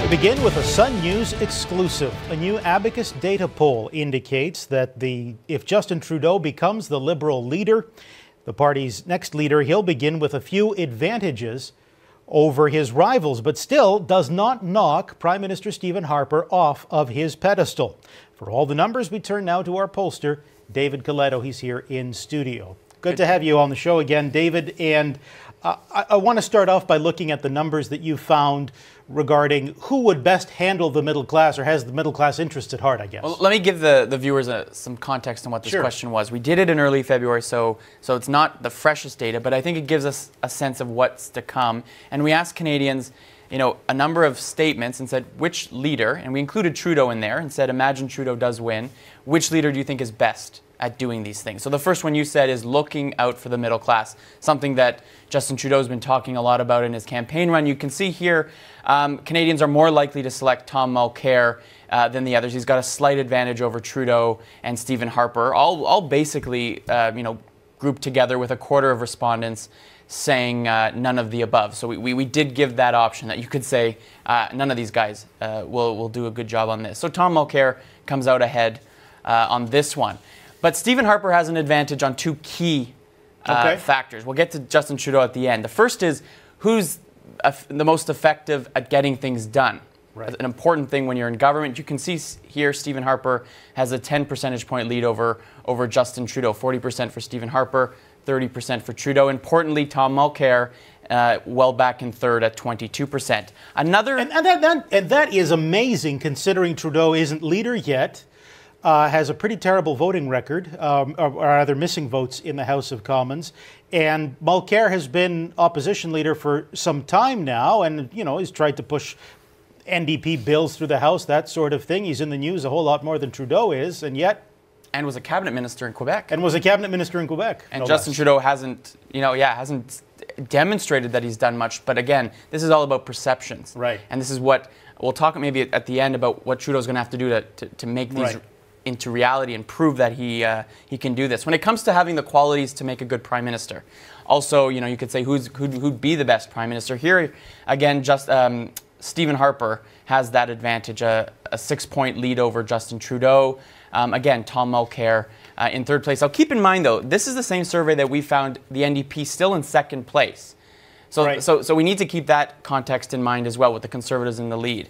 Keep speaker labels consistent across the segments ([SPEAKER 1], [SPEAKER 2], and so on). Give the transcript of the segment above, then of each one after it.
[SPEAKER 1] To begin with a Sun News exclusive, a new Abacus data poll indicates that if Justin Trudeau becomes the Liberal leader, the party's next leader, he'll begin with a few advantages over his rivals, but still does not knock Prime Minister Stephen Harper off of his pedestal. For all the numbers, we turn now to our pollster, David Coletto. He's here in studio. Good to have you on the show again, David. And I want to start off by looking at the numbers that you found regarding who would best handle the middle class or has the middle class interests at heart, I guess. Well,
[SPEAKER 2] let me give the viewers some context on what this question was. We did it in early February, so it's not the freshest data, but I think it gives us a sense of what's to come. And we asked Canadians, you know, a number of statements and said, which leader, and we included Trudeau in there and said, imagine Trudeau does win, which leader do you think is best at doing these things? So the first one you said is looking out for the middle class, something that Justin Trudeau has been talking a lot about in his campaign run. You can see here Canadians are more likely to select Tom Mulcair than the others. He's got a slight advantage over Trudeau and Stephen Harper, all basically grouped together with a quarter of respondents saying none of the above. So we did give that option that you could say none of these guys will do a good job on this. So Tom Mulcair comes out ahead on this one. But Stephen Harper has an advantage on two key factors. We'll get to Justin Trudeau at the end. The first is who's the most effective at getting things done. Right. An important thing when you're in government. You can see here Stephen Harper has a 10 percentage point lead over Justin Trudeau. 40% for Stephen Harper, 30% for Trudeau. Importantly, Tom Mulcair well back in third at 22%. Another
[SPEAKER 1] and that is amazing considering Trudeau isn't leader yet. Has a pretty terrible voting record, or rather missing votes in the House of Commons. And Mulcair has been opposition leader for some time now and, you know, he's tried to push NDP bills through the House, that sort of thing. He's in the news a whole lot more than Trudeau is, and yet...
[SPEAKER 2] And was a cabinet minister in Quebec.
[SPEAKER 1] And was a cabinet minister in Quebec.
[SPEAKER 2] And Justin Trudeau hasn't demonstrated that he's done much. But again, this is all about perceptions. Right. And this is what, we'll talk maybe at the end about what Trudeau's going to have to do to make these... Right. into reality and prove that he can do this. When it comes to having the qualities to make a good prime minister, also, you know, you could say who'd be the best prime minister. Here, again, Stephen Harper has that advantage, a 6-point lead over Justin Trudeau. Again, Tom Mulcair in third place. Now, keep in mind, though, this is the same survey that we found the NDP still in second place. So, right. so we need to keep that context in mind as well with the Conservatives in the lead.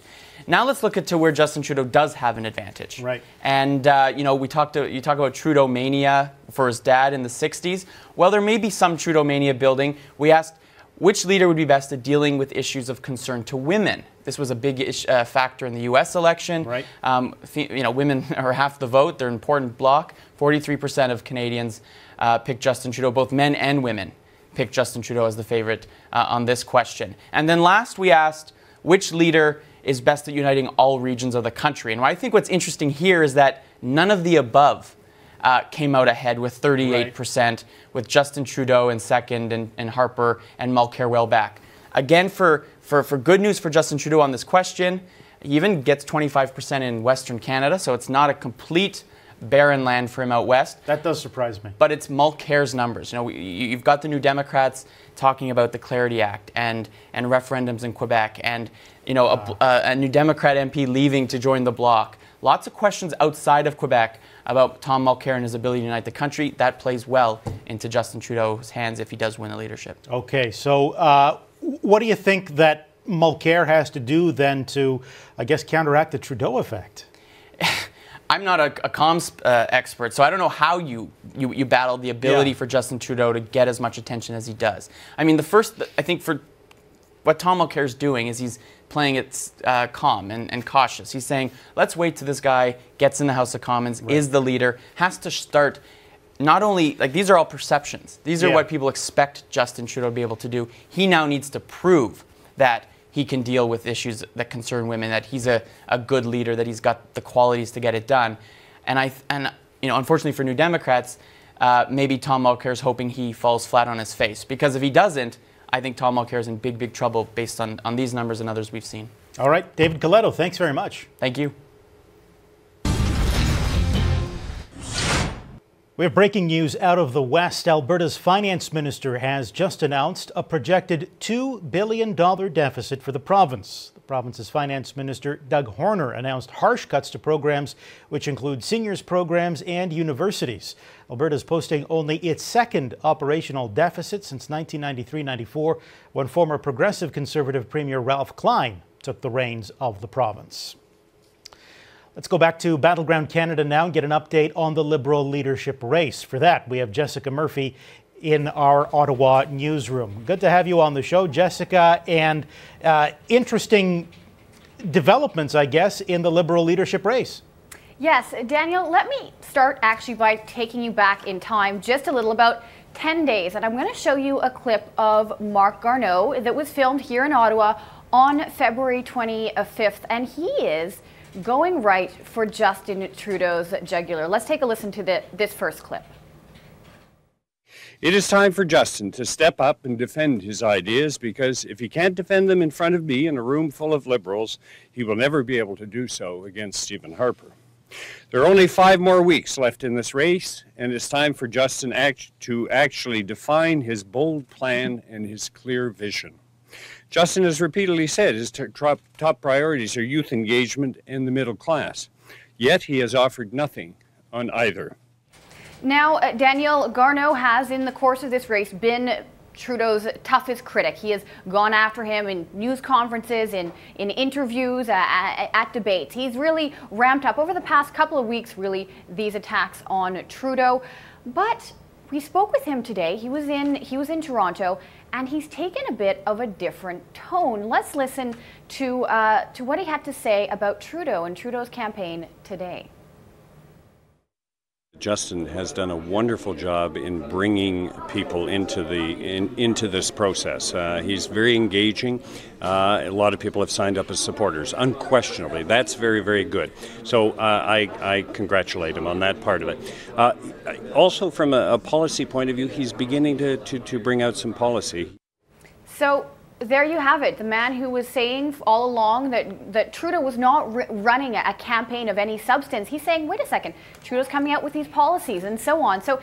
[SPEAKER 2] Now let's look at where Justin Trudeau does have an advantage. Right. And you know, you talk about Trudeau mania for his dad in the 60s. Well, there may be some Trudeau mania building. We asked which leader would be best at dealing with issues of concern to women. This was a big factor in the U.S. election. Right. You know, women are half the vote. They're an important bloc. 43% of Canadians picked Justin Trudeau, both men and women picked Justin Trudeau as the favorite on this question. And then last we asked which leader is best at uniting all regions of the country. And I think what's interesting here is that none of the above came out ahead with 38%, with Justin Trudeau in second and Harper and Mulcair well back. Again, for good news for Justin Trudeau on this question, he even gets 25% in Western Canada, so it's not a complete barren land for him out west. That does surprise me. But it's Mulcair's numbers. You know, you've got the New Democrats talking about the Clarity Act and referendums in Quebec, and you know a New Democrat MP leaving to join the bloc. Lots of questions outside of Quebec about Tom Mulcair and his ability to unite the country. That plays well into Justin Trudeau's hands if he does win the leadership. Okay, so what do you think that Mulcair has to do then to, I guess, counteract the Trudeau effect? I'm not a comms expert, so I don't know how you battle the ability for Justin Trudeau to get as much attention as he does. I mean, I think for what Tom Mulcair is doing is he's playing it calm and cautious. He's saying, let's wait till this guy gets in the House of Commons, is the leader, has to start not only, like these are all perceptions. These are what people expect Justin Trudeau to be able to do. He now needs to prove that he can deal with issues that concern women, that he's a good leader, that he's got the qualities to get it done. And you know, unfortunately for New Democrats, maybe Tom Mulcair is hoping he falls flat on his face. Because if he doesn't, I think Tom Mulcair is in big trouble based on these numbers and others we've seen. All right, David Coletto, thanks very much. Thank you.
[SPEAKER 1] We have breaking news out of the West. Alberta's finance minister has just announced a projected $2 billion deficit for the province. The province's finance minister, Doug Horner, announced harsh cuts to programs which include seniors programs and universities. Alberta is posting only its second operational deficit since 1993-94, when former Progressive Conservative Premier Ralph Klein took the reins of the province. Let's go back to Battleground Canada now and get an update on the Liberal leadership race. For that, we have Jessica Murphy in our Ottawa newsroom. Good to have you on the show, Jessica, and interesting developments, I guess, in the Liberal leadership race.
[SPEAKER 3] Yes, Daniel, let me start actually by taking you back in time just a little, about 10 days, and I'm going to show you a clip of Marc Garneau that was filmed here in Ottawa on February 25th, and he is going right for Justin Trudeau's jugular. Let's take a listen to this first clip.
[SPEAKER 4] It is time for Justin to step up and defend his ideas, because if he can't defend them in front of me in a room full of Liberals, he will never be able to do so against Stephen Harper. There are only 5 more weeks left in this race, and it's time for Justin to actually define his bold plan and his clear vision. Justin has repeatedly said his top priorities are youth engagement and the middle class, yet he has offered nothing on either.
[SPEAKER 3] Now, Daniel, Garneau has, in the course of this race, been Trudeau's toughest critic. He has gone after him in news conferences, in interviews, at debates. He's really ramped up over the past couple of weeks, really, these attacks on Trudeau. But we spoke with him today. He was in Toronto, and he's taken a bit of a different tone. Let's listen to what he had to say about Trudeau and Trudeau's campaign today.
[SPEAKER 4] Justin has done a wonderful job in bringing people into this process. He's very engaging. A lot of people have signed up as supporters, unquestionably. That's very, very good. So I congratulate him on that part of it. Also, from a policy point of view, he's beginning to bring out some policy.
[SPEAKER 3] So there you have it. The man who was saying all along that Trudeau was not running a campaign of any substance. He's saying, wait a second, Trudeau's coming out with these policies and so on. So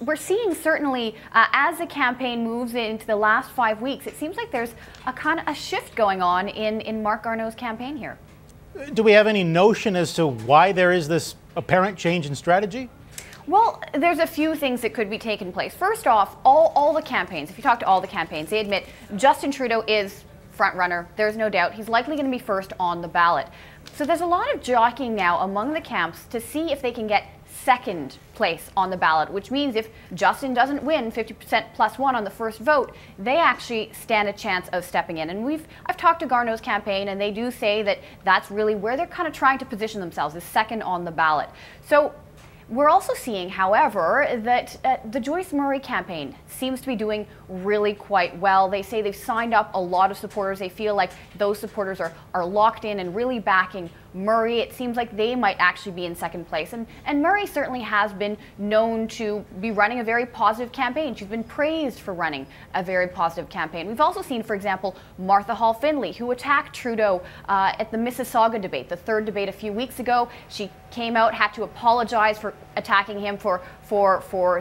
[SPEAKER 3] we're seeing certainly as the campaign moves into the last 5 weeks, it seems like there's a kind of a shift going on in Marc Garneau's campaign here.
[SPEAKER 1] Do we have any notion as to why there is this apparent change in strategy?
[SPEAKER 3] Well, there's a few things that could be taking place. First off, all the campaigns, if you talk to all the campaigns, they admit Justin Trudeau is front runner. There's no doubt. He's likely going to be first on the ballot. So there's a lot of jockeying now among the camps to see if they can get second place on the ballot, which means if Justin doesn't win 50% plus one on the first vote, they actually stand a chance of stepping in. And I've talked to Garneau's campaign, and they do say that that's really where they're kind of trying to position themselves, is second on the ballot. So we're also seeing, however, that the Joyce Murray campaign seems to be doing really quite well. They say they've signed up a lot of supporters. They feel like those supporters are locked in and really backing Murray. It seems like they might actually be in second place. And Murray certainly has been known to be running a very positive campaign. She's been praised for running a very positive campaign. We've also seen, for example, Martha Hall Findlay, who attacked Trudeau at the Mississauga debate, the third debate a few weeks ago. She came out, had to apologize for attacking him for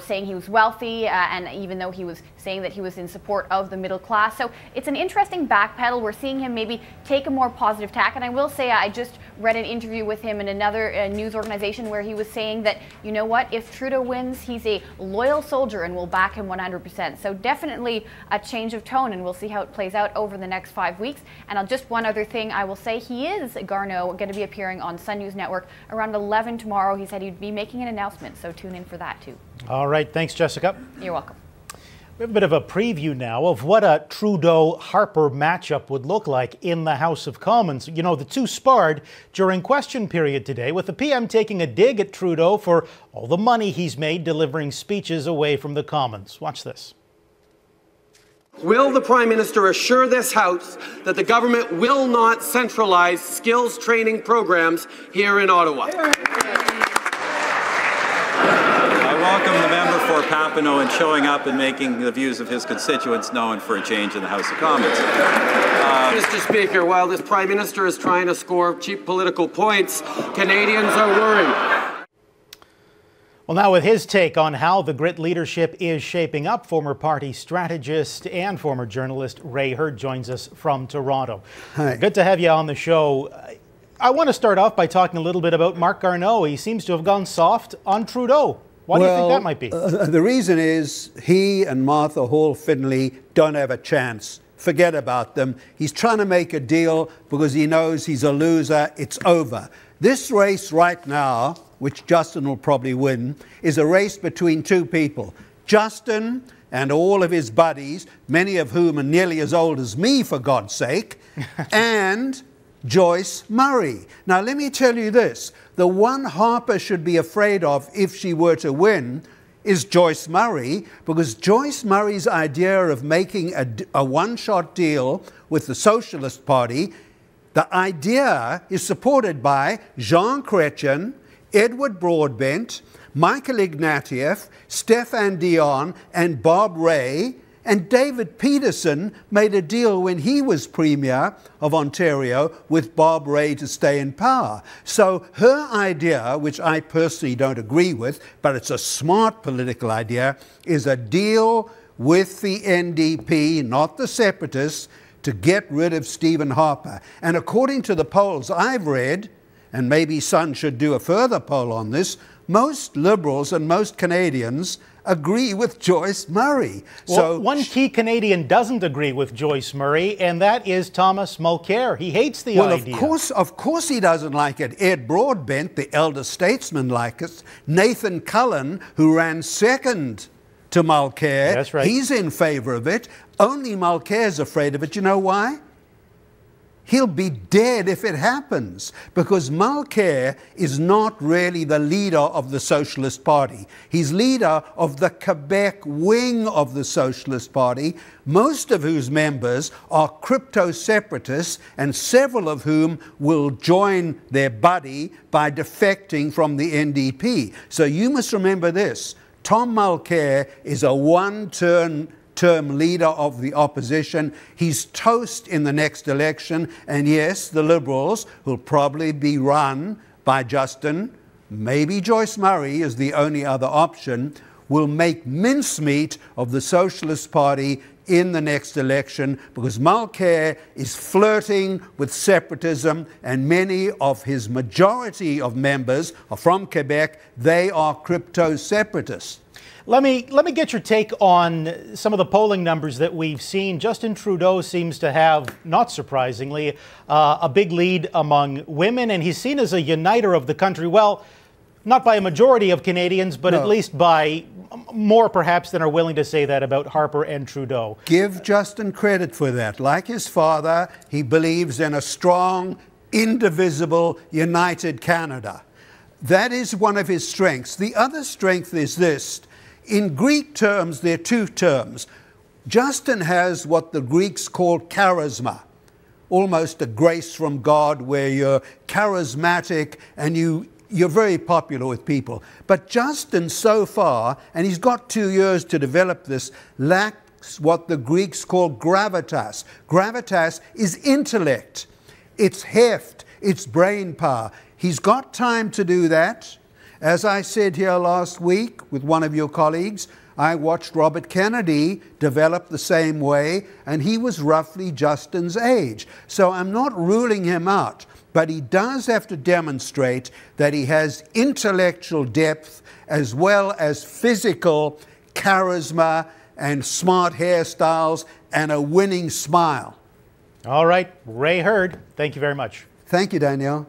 [SPEAKER 3] saying he was wealthy, and even though he was saying that he was in support of the middle class. So it's an interesting backpedal. We're seeing him maybe take a more positive tack. And I will say, I just read an interview with him in another news organization where he was saying that, you know what, if Trudeau wins, he's a loyal soldier and will back him 100%. So definitely a change of tone, and we'll see how it plays out over the next 5 weeks. And just one other thing I will say, Garneau, going to be appearing on Sun News Network around 11 tomorrow. He said he'd be making an announcement, so tune in for that too.
[SPEAKER 1] All right, thanks, Jessica.
[SPEAKER 3] You're welcome.
[SPEAKER 1] We have a bit of a preview now of what a Trudeau-Harper matchup would look like in the House of Commons. You know, the two sparred during question period today, with the PM taking a dig at Trudeau for all the money he's made delivering speeches away from the Commons. Watch this.
[SPEAKER 5] Will the Prime Minister assure this House that the government will not centralize skills training programs here in Ottawa?
[SPEAKER 6] I welcome the member for Papineau in showing up and making the views of his constituents known for a change in the House of Commons.
[SPEAKER 5] Mr. Speaker, while this Prime Minister is trying to score cheap political points, Canadians are worried.
[SPEAKER 1] Well, now with his take on how the Grit leadership is shaping up, former party strategist and former journalist Ray Hurd joins us from Toronto.
[SPEAKER 7] Hi.
[SPEAKER 1] Good to have you on the show. I want to start off by talking a little bit about Marc Garneau. He seems to have gone soft on Trudeau. Why do you think that might be?
[SPEAKER 7] The reason is he and Martha Hall Findlay don't have a chance. Forget about them. He's trying to make a deal because he knows he's a loser. It's over. This race right now, which Justin will probably win, is a race between two people. Justin and all of his buddies, many of whom are nearly as old as me, for God's sake, and Joyce Murray. Now, let me tell you this. The one Harper should be afraid of if she were to win is Joyce Murray, because Joyce Murray's idea of making a one-shot deal with the Socialist Party, the idea is supported by Jean Chrétien, Edward Broadbent, Michael Ignatieff, Stéphane Dion, and Bob Rae. And David Peterson made a deal when he was Premier of Ontario with Bob Rae to stay in power. So her idea, which I personally don't agree with, but it's a smart political idea, is a deal with the NDP, not the separatists, to get rid of Stephen Harper. And according to the polls I've read, and maybe Sun should do a further poll on this, most Liberals and most Canadians agree with Joyce Murray.
[SPEAKER 1] Well, so one key Canadian doesn't agree with Joyce Murray, and that is Thomas Mulcair. He hates the idea.
[SPEAKER 7] Well, of course he doesn't like it. Ed Broadbent, the elder statesman, likes it. Nathan Cullen, who ran second to Mulcair,
[SPEAKER 1] that's right,
[SPEAKER 7] he's in favor of it. Only Mulcair's afraid of it. You know why? He'll be dead if it happens, because Mulcair is not really the leader of the Socialist Party. He's leader of the Quebec wing of the Socialist Party, most of whose members are crypto-separatists, and several of whom will join their buddy by defecting from the NDP. So you must remember this. Tom Mulcair is a one-term leader of the opposition. He's toast in the next election, and yes, the Liberals will probably be run by Justin. Maybe Joyce Murray is the only other option. Will make mincemeat of the Socialist Party in the next election, because Mulcair is flirting with separatism, and many of his majority of members are from Quebec. They are crypto-separatists.
[SPEAKER 1] Let me get your take on some of the polling numbers that we've seen. Justin Trudeau seems to have, not surprisingly, a big lead among women, and he's seen as a uniter of the country. Well, not by a majority of Canadians, but at least by more perhaps than are willing to say that about Harper and Trudeau.
[SPEAKER 7] Give Justin credit for that. Like his father, he believes in a strong, indivisible, united Canada. That is one of his strengths. The other strength is this. In Greek terms, there are two terms. Justin has what the Greeks call charisma, almost a grace from God, where you're charismatic and you're very popular with people. But Justin, so far, and he's got 2 years to develop this, lacks what the Greeks call gravitas. Gravitas is intellect, it's heft, it's brain power. He's got time to do that. As I said here last week with one of your colleagues, I watched Robert Kennedy develop the same way, and he was roughly Justin's age. So I'm not ruling him out, but he does have to demonstrate that he has intellectual depth as well as physical charisma and smart hairstyles and a winning smile.
[SPEAKER 1] All right, Ray Hurd, thank you very much.
[SPEAKER 7] Thank you, Danielle.